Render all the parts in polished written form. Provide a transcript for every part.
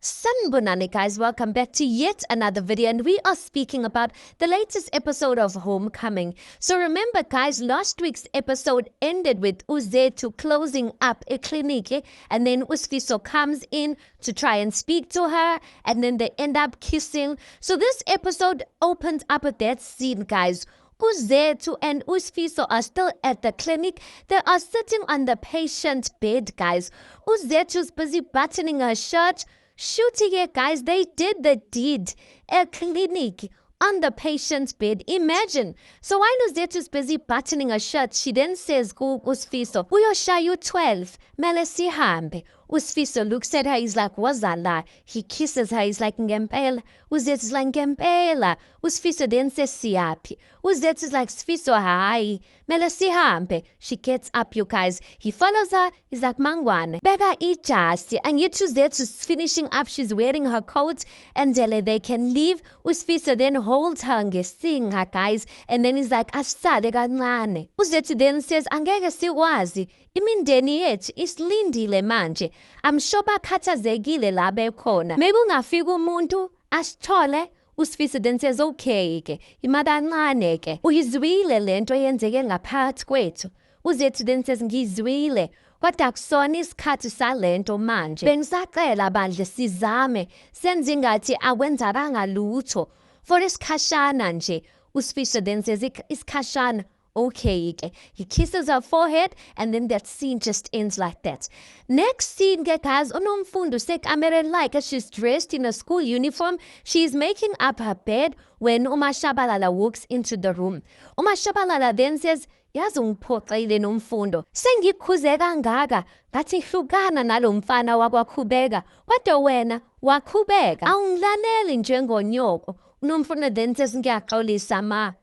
Sanbonani guys, welcome back to yet another video, and we are speaking about the latest episode of Homecoming. So remember guys, last week's episode ended with Uzethu closing up a clinic, and then Usfiso comes in to try and speak to her, and then they end up kissing. So this episode opens up with that scene guys. Uzethu and Usfiso are still at the clinic. They are sitting on the patient's bed guys. Uzethu's busy buttoning her shirt. Shooting it, guys, they did the deed. A clinic on the patient's bed. Imagine. So while Uzethu's busy buttoning her shirt, she then says, Go Usfiso, uyoshayu 12, mele sihambe. Usfiso looks at her, he's like, wazala. He kisses her, he's like, ngempela. Uzethu's like, ngempela. Usfiso then says, siyapi. Uzethu's like, Sfiso, hi. Mele sihambe. She gets up, you guys. He follows her, he's like, mangwane. Bega ijasi. And yet Uzethu's finishing up, she's wearing her coat, and they can leave. Usfiso then holds her ngesinga, guys. And then he's like, asale kancane. Uzethu then says, angeke sikwazi. Imindeni yethu isilindile manje. I'm sure bakhathazekile la bekhona. Maybe ungafika umuntu asithole. Usfiso then says, okay ke. Imadancane ke. Uyizwile lento yenzeke ngaphakathi kwethu. Uzethu then says, ngizwile. Kodwa kusona isikhathi salento manje. Bengisacela bandle sizame. Senze ngathi akwenzakanga lutho. For isikhashana nje. Usfiso then says, isikhashana. Okay, he kisses her forehead, and then that scene just ends like that. Next scene, guys, unomfundo sekamereni like she's dressed in a school uniform. She's making up her bed when uMashabalala walks into the room. uMashabalala then says, yazi ungiphoxile nomfundo. Sengikhuze kangaka, ngathi hlukana nalo mfana wakwakhubeka. Kodwa wena wakhubeka. Awungilaleli njengonyoko. Unomfundo then says, ngiyaxolisa ma.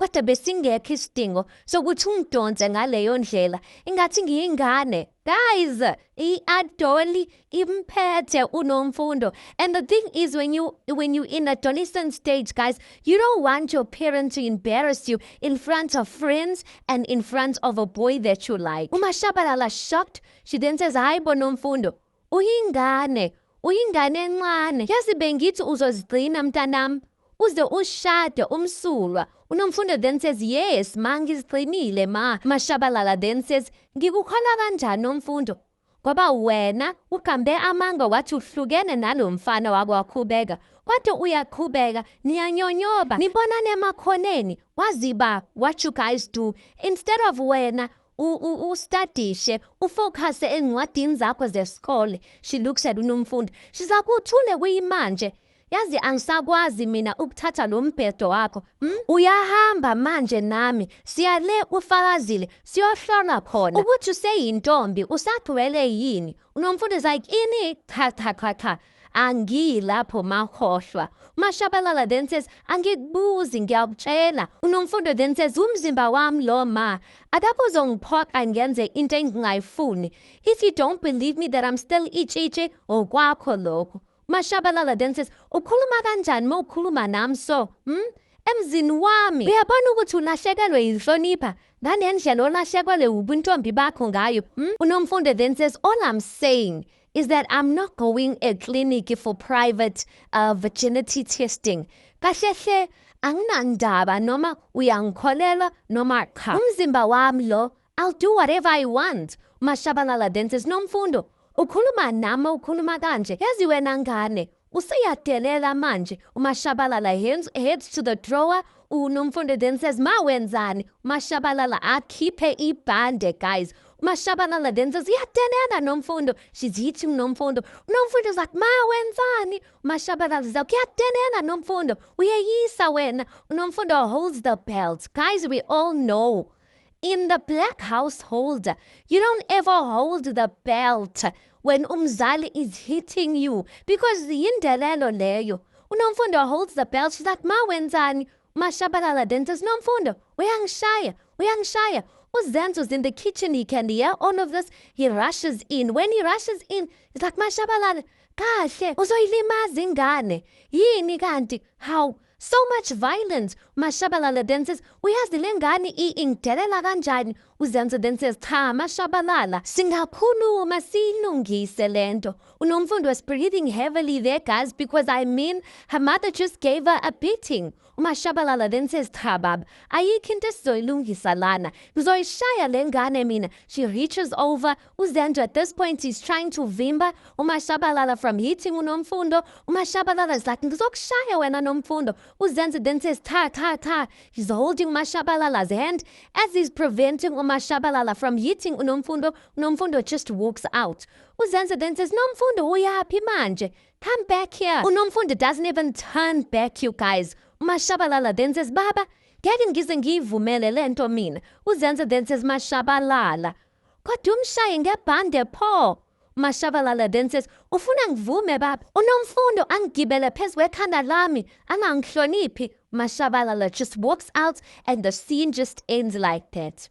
Kodwa besingekho isidingo sokuthi ungidonse ngaleyo ndlela ingathi ngiyingane. Guys, i-adoli imphethe unomfundo. And the thing is, when you in adolescent stage, guys, you don't want your parents to embarrass you in front of friends and in front of a boy that you like. uMashabalala shocked. She then says, hayi bo nomfundo, uyingane encane. Yazi bengithi uzozigcina mntanami, uze ushade umsulwa. Unomfundo then says, yes, mangiziqinile ma. Mashabalala then says, ngikukholwa kanjani nomfundo? Ngoba wena ugambe amanga wathi uhlukene nalo mfana wakwakhubeka. Kodwa uyaqhubeka, niyanyonyoba, nibonane emakhoneni. Waziba what you guys do. Instead of wena ustadishe, ufocuse encwadini zakho zesikole. She looks at unomfundo. She's like, uthule kuyimanje. Yazi angisakwazi mina ukuthatha lo mbhedo wakho. Uyahamba manje nami. Siyale ufakazile. Siyohlola khona. Ukuthi useyintombi usagcwele yini? Unomfundo is like, ini cha. Angilapho makhohlwa. uMashabalala then says, angikubuzi ngiyakutshela. Unomfundo then says, umzimba wami lo ma. Akapho uzongiphoqa ngenze into engingayifuni. If you don't believe me that I'm still ichiche, okwakho lokho. Mashabalala then says, ukhuluma kanjani ma ukhuluma nami so? Emzini wami. Uyabona ukuthi ulahlekelwe yinhlonipha. Nganendlela olahlekelwe ubuntombi bakho ngayo. Unomfundo then says, all I'm saying is that I'm not going a clinic for private virginity testing. Kahle anginandaba noma uyangikholela noma cha. Umzimba wami lo, I'll do whatever I want. Mashabalala then says, nomfundo. Ukhuluma nami ukhuluma kanje. Yazi wena ngane, useyadelela manje. uMashabalala heads to the drawer. Unomfundo then says, ma wenzani? uMashabalala akhiphe ibhande, guys. uMashabalala then says, yadelela nomfundo. She's hitting nomfundo. Nomfundo's like, ma wenzani? uMashabalala is like, yadelela nomfundo. Uyayisa wena. Nomfundo holds the belt. Guys, we all know. In the black household, you don't ever hold the belt when umzali is hitting you because yindelelo leyo. Unomfundo holds the belt. She's like, ma wenzani? Mashabalala then says, nomfundo, uyangishaya. Uzenzo's in the kitchen. He can hear all of this. He rushes in. When he rushes in, he's like, Mashabalala, kahle, uzoyilimaza ingane. Yini kanti? How? So much violence. Mashabalala then says, uyazi le ngane ingidelela kanjani? uZenzo then says, cha, mashabalala. Singakhuluma siyilungise lento. Unomfundo was breathing heavily there, guys, because her mother just gave her a beating. Umashabalala then says, cha bab, ayikho into esizoyilungisa lana. Ngizoyishaya le ngane mina. She reaches over. uZenzo at this point is trying to vimba uMashabalala from hitting uNomfundo. uMashabalala is like, ngizokushaya wena Nomfundo. uZenzo then says, ta. He's holding uMashabalala's hand as he's preventing uMashabalala from hitting uNomfundo. uNomfundo just walks out. uZenzo then says, Nomfundo, uyaphi manje? Come back here. uNomfundo doesn't even turn back, you guys. uMashabalala then says, baba, ngeke ngize ngiyivumele lento mina. uZenzo then says, Mashabalala, kodwa umshaye ngebhande pho. uMashabalala then says, ufuna ngivume baba? uNomfundo angigibele phezu kwekhanda lami, angangihloniphi. uMashabalala just walks out and the scene just ends like that.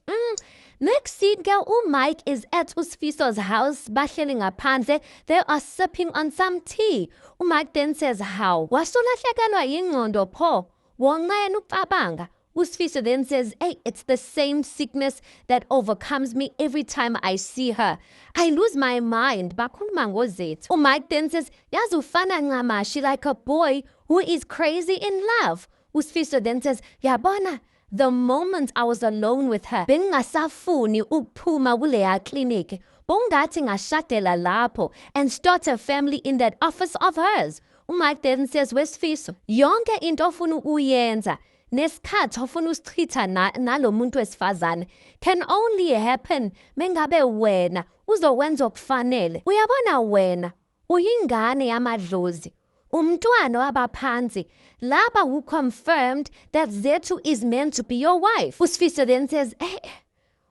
Next scene, girl, uMike is at uSifiso's house, bahleli ngaphandle. They are sipping on some tea. uMike then says, how? Wasulahlekelwa yingqondo pho? Wonqena ukucabanga? uSifiso then says, hey, it's the same sickness that overcomes me every time I see her. I lose my mind. Bakhuluma ngozethu. uMike then says, yazi ufana ncamashi like a boy who is crazy in love. uSifiso then says, yabona, the moment I was alone with her, bengingasafuni ukuphuma kuleya clinic. Bongathi ngashadela lapho and start a family in that office of hers. uMike then says, weSifiso, yonke into ofuna ukuyenza nesikhathi ofuna usichitha nalo muntu wesifazane can only happen mengabe wena uzokwenza okufanele. Uyabona wena uyingane yamadlozi, umntwana wabaphansi. Laba who confirmed that Zethu is meant to be your wife. uSifiso then says,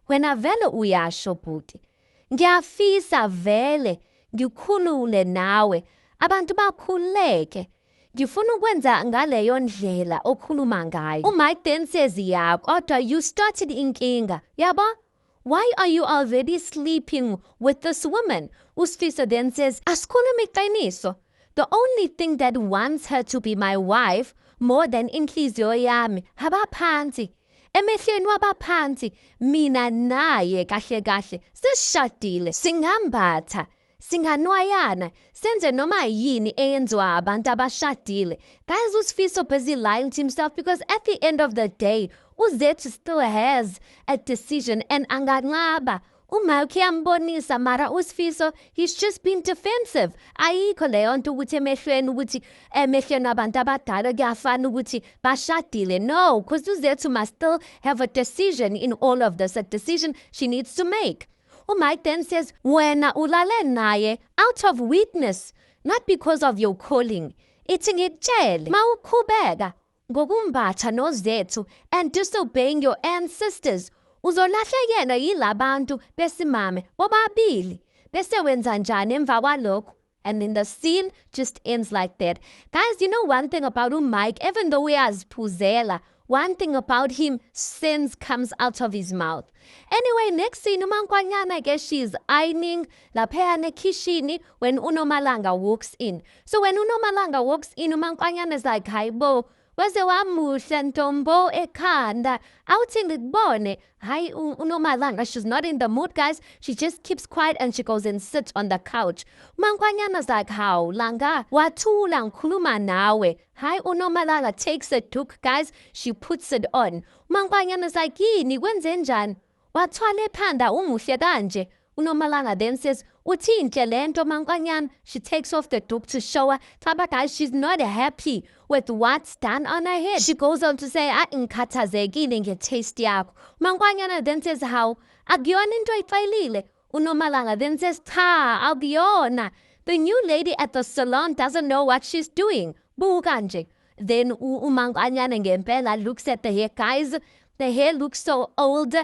wena vele uyasho bhuti. Ngiyafisa vele ngikhulule nawe, abantu bakhuleke. Ngifuna ukwenza ngaleyo ndlela okhuluma ngayo. uMike then says, yeah, kodwa you started inkinga. Yabo? Why are you already sleeping with this woman? uSifiso then says, asikhulumi iqiniso. The only thing that wants her to be my wife more than inhliziyo yami, abaphansi. Emehlweni wabaphansi, mina naye kahle sishadile, singambatha, singanwayana, senze noma yini eyenziwa abantu abashadile. Guys, uSifiso busy lying to himself because at the end of the day, uZethu still has a decision and anganqaba. uMike uyambonisa mara uSifiso, he's just been defensive. Ayikho leyo nto ukuthi emehlweni ukuthi emehlweni abantu abadala kuyafana ukuthi bashadile. No, because uZethu must still have a decision in all of this, a decision she needs to make. uMike then says, wena ulale naye out of weakness, not because of your calling. Ithi ngikutshele, ma uqhubeka ngokumbatha noZethu and disobeying your ancestors, uzolahlekelwa yilabantu besimame bobabili. Bese wenza njani emva kwalokho? And then the scene just ends like that. Guys, you know one thing about uMike, even though he has phuzela, one thing about him, sense comes out of his mouth. Anyway, next scene, uMaNkwanyana, I guess she's ironing laphayana ekishini when uNomalanga walks in. So when uNomalanga walks in, uMaNkwanyana is like, hayibo, waze wamuhle ntombo ekhanda, awuthi ngikubone. Hayi uNomalanga, she's not in the mood, guys. She just keeps quiet and she goes and sits on the couch. uMaNkwanyana's like, how langa wathula ngikhuluma nawe. Hayi uNomalanga takes a duk, guys. She puts it on. uMaNkwanyana's like, yini kwenze njani? Wathwala ephanda umuhle kanje. uNomalanga then says, uthinhle lento maNkwanyana. She takes off the duk to show her. Taba, guys, she's not happy with what's done on her head. She goes on to say, ngikhathazekile nge-taste yakho. uMaNkwanyana then says, how? Akuyona into ayifayilile. uNomalanga then says, cha, akuyona. The new lady at the salon doesn't know what she's doing. Buka nje. Then uMaNkwanyana ngempela looks at the hair, guys. The hair looks so old,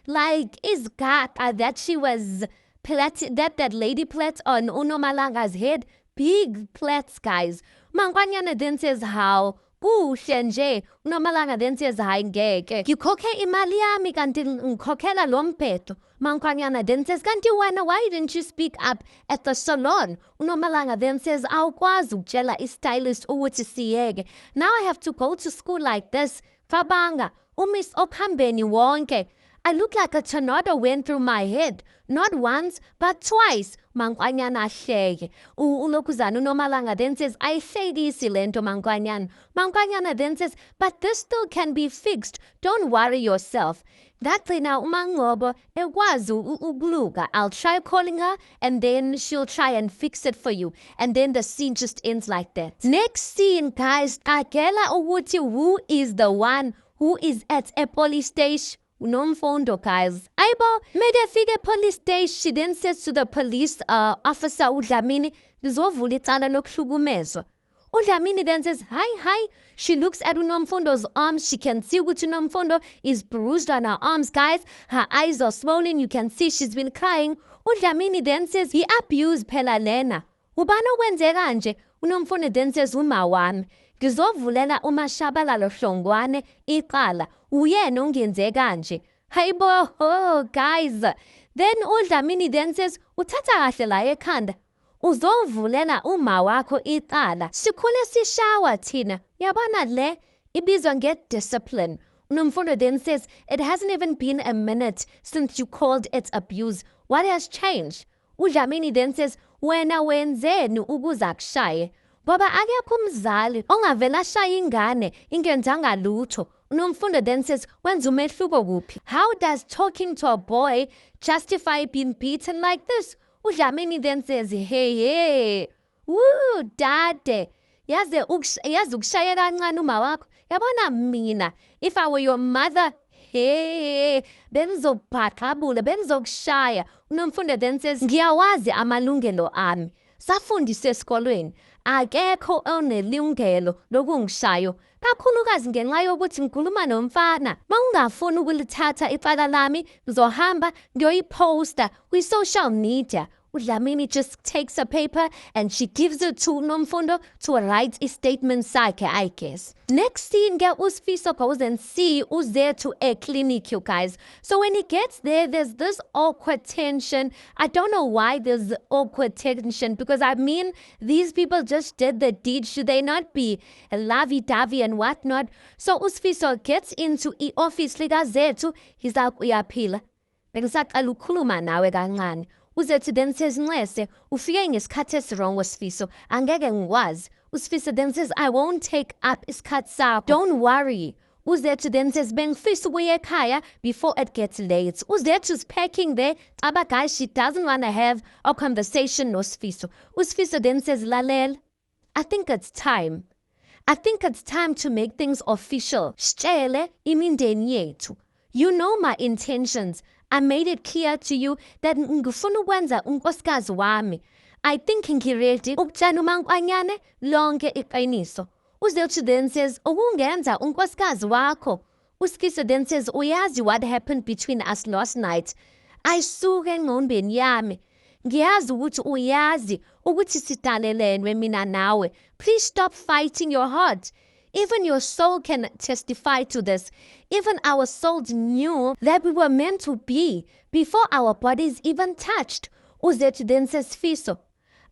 like is gata that she was that lady plait on uNomalanga's head. Big plaits, guys. uMaNkwanyana then says, how? Kuhle nje. uNomalanga then says, hayi ngeke. Ngikhokhe imali yami kanti ngikhokhela lo mphetho. uMaNkwanyana then says, kanti wena, why didn't you speak up at the salon? uNomalanga then says, awukwazi ukutshela istylist ukuthi siyeke. Now I have to go to school like this. Fabanga. Umiss okuhambeni wonke. I look like a tornado went through my head. Not once, but twice. Mankwanyana hleke. Ulokuzana uNomalanga then says, ayihlekisi lento Mankwanyana. Mankwanyana then says, but this still can be fixed. Don't worry yourself. That now uMangobo ekwazi ukuluka. I'll try calling her and then she'll try and fix it for you. And then the scene just ends like that. Next scene, guys, Akela ukuthi who is the one who is at a police station. Unomfundo, guys. Aibo, made fike police station. She then says to the police officer uDlamini, ngizovula icala lokuhlukumezwa. uDlamini then says, hi. She looks at uNomfundo's arms. She can see ukuthi uNomfundo is bruised on her arms, guys. Her eyes are swollen. You can see she's been crying. uDlamini then says, he abused phela lena. Ubani okwenze kanje? uNomfundo then says, uma wami. Ngizovulela uMashabalala Hlongwane icala. Uyena ongenze kanje. Hayibo, oh guys. Then uDlamini then says, uthatha kahle la ekhanda. Uzovulela uma wakho icala. Sikhule sishawa thina. Yabona le ibizwa nge-discipline. uNomfundo then says, it hasn't even been a minute since you called it abuse. What has changed? uDlamini then says, wena wenzeni ukuze akushaye? Ngoba akekho umzali ongavela ashaya ingane ingenzanga lutho. uNomfundo then says, wenza umehluko kuphi? How does talking to a boy justify being beaten like this? uDlamini then says, hey, woo, dade. Yazi ukushaya kancane uma wakho. Yabona mina, if I were your mother, hey, bengizobhaqabula, bengizokushaya. uNomfundo then says, ngiyawazi amalungelo ami. Safundiswe esikolweni. Akekho onelungelo lokungishayo. Kakhulukazi ngenxa yokuthi ngikhuluma nomfana. Mawungafuni ukulithatha icala lami, ngizohamba ngiyoyiposta kwi-social media. uDlamini just takes a paper and she gives it to uNomfundo to write a statement sakhe, I guess. Next scene, uSifiso goes and see who's there to a clinic, you guys. So when he gets there, there's this awkward tension. I don't know why there's awkward tension because I mean, these people just did the deed. Should they not be lovey-dovey and whatnot? So uSifiso gets into the office likaZethu. He's like, uyaphila. Bengisaqala ukukhuluma nawe kancane. uZethu then says, Nxese, ufike ngesikhathi esirong uSifiso. Angeke ngikwazi. uSifiso then says, I won't take up isikhathi sakho. Don't worry. uZethu then says, bengifisa ukuya ekhaya before it gets late. uZethu's packing there. Aba guys, she doesn't want to have a conversation noSifiso. uSifiso then says, Lalela, I think it's time. I think it's time to make things official. Sitshele imindeni yethu. You know my intentions. I made it clear to you that ngifuna ukwenza unkosikazi wami. I think ngiredi ukutshela uMankwanyane lonke iqiniso. uZethu then says, ukungenza unkosikazi wakho. uSifiso then says, uyazi what happened between us last night. Ayisuke engqondweni yami. Ngiyazi ukuthi uyazi ukuthi sidalelene mina nawe. Please stop fighting your heart. Even your soul can testify to this. Even our souls knew that we were meant to be before our bodies even touched. uZethu then says, Fiso,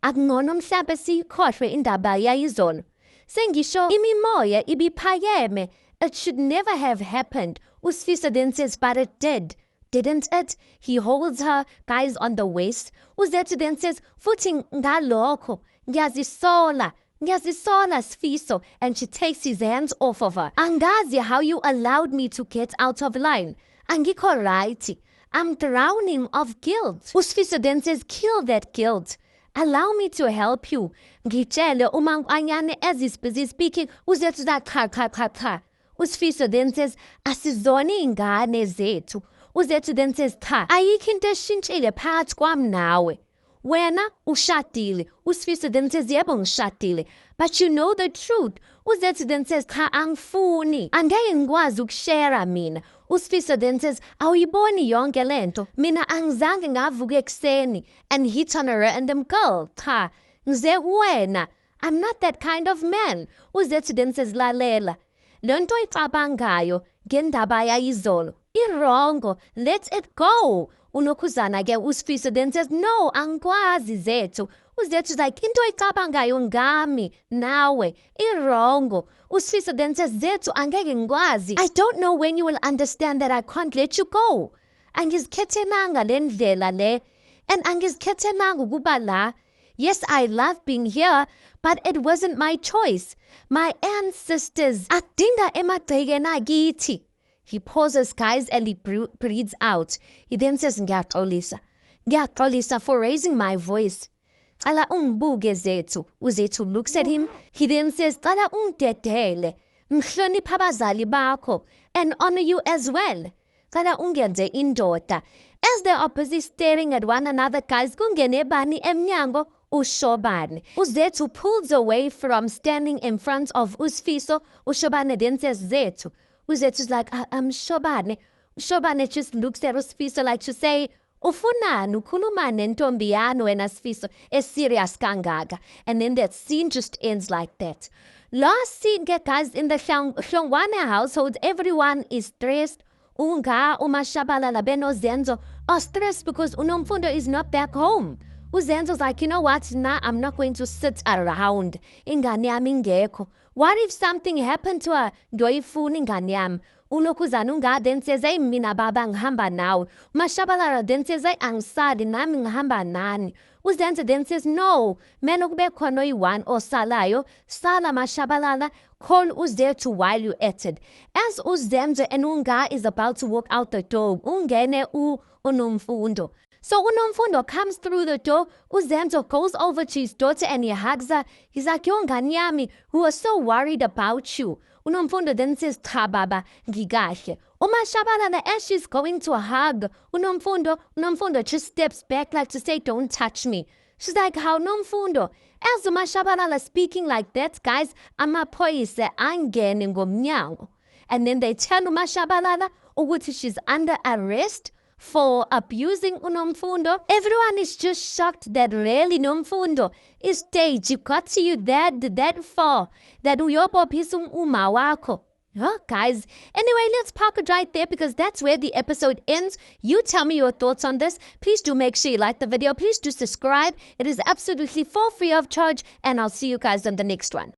akungona mhlambe siyikhohlwe indaba yayizolo. Sengisho imimoya ibiphakeme. It should never have happened. uSifiso then says, but it did. Didn't it? He holds her guys on the waist. uZethu then says, futhi ngalokho ngiyazisola. Ngiyazisola Sifiso, and she takes his hands off of her. Angazi how you allowed me to get out of line. Angikho right. I'm drowning of guilt. uSifiso then says, kill that guilt. Allow me to help you. Ngitshele uMankwanyane as he's busy speaking. uZethu cha. uSifiso then says, asizona ingane zethu. uZethu then says, cha, ayikho into eshintshile phakathi kwami nawe. Wena ushadile. uSifiso then says, yebo ngishadile. But you know the truth. uZethu then says, cha angifuni. Angeke ngikwazi ukushare mina. uSifiso then says, awuyiboni yonke lento. Mina angizange ngavuka ekuseni and hit on a random girl. Cha, ngize kuwena. I'm not that kind of man. uZethu then says, lalela. Lento icabangayo ngendaba yayizolo. Irongo. Let it go. uNokhuzana ke uSifiso then says, no, angikwazi Zethu. uZethu is like, into oyicabangayo ngami, nawe, irongo. uSifiso then says, Zethu, angeke ngikwazi. I don't know when you will understand that I can't let you go. Angizikhethenanga le ndlela le. And angizikhethenanga ukuba la. Yes, I love being here, but it wasn't my choice. My ancestors adinga emagcekeni akithi. He pauses, guys, and he breathes out. He then says, Ngiyaxolisa for raising my voice. Cala ungibuke Zethu. uZethu looks at him. He then says, Cala ungidedele. Ngihlonipha abazali bakho and honor you as well. Cala ungenze indoda. As they're opposite staring at one another, guys, kungene bani emnyango uShobane. uZethu pulls away from standing in front of uSifiso. uShobane then says, Zethu. uZethu's like, Shobane. Shobane just looks at uSifiso like to say, ufunani ukhuluma nentombi yami wena Sifiso serious kangaka. And then that scene just ends like that. Last scene, guys, in the Hlongwane household, everyone is stressed. Unga, uMashabalala, benoZenzo are stressed because uNomfundo is not back home. uZenzo's like, you know what, nah, I'm not going to sit around. Ingane yami ingekho. What if something happened to her? Ngiyoyifuna ingane yami. uLokhuzana unga then says, hey, mina baba ngihamba nawe. uMashabalala then says, hey, angisali, nami ngihamba nani. uZenzo then says, no, mena kube khona oyi-one osalayo. Sala Mashabalala, call uZethu while you at it. As uZenzo and Unga is about to walk out the door, ungene uNomfundo. So uNomfundo comes through the door. uZenzo goes over to his daughter and he hugs her. He's like, yo ngane yami, we were so worried about you. uNomfundo then says, cha baba, ngikahle. uMashabalala, as she's going to hug uNomfundo just steps back like to say, don't touch me. She's like, how Nomfundo? As uMashabalala speaking like that, guys, amaphoyisa angene ngomnyango. And then they tell uMashabalala ukuthi she's under arrest for abusing uNomfundo. Everyone is just shocked that really Nomfundo is staged. You got to you that far that uyobophisa uma wakho. Huh, guys. Anyway, let's park it right there because that's where the episode ends. You tell me your thoughts on this. Please do make sure you like the video. Please do subscribe. It is absolutely for free of charge. And I'll see you guys on the next one.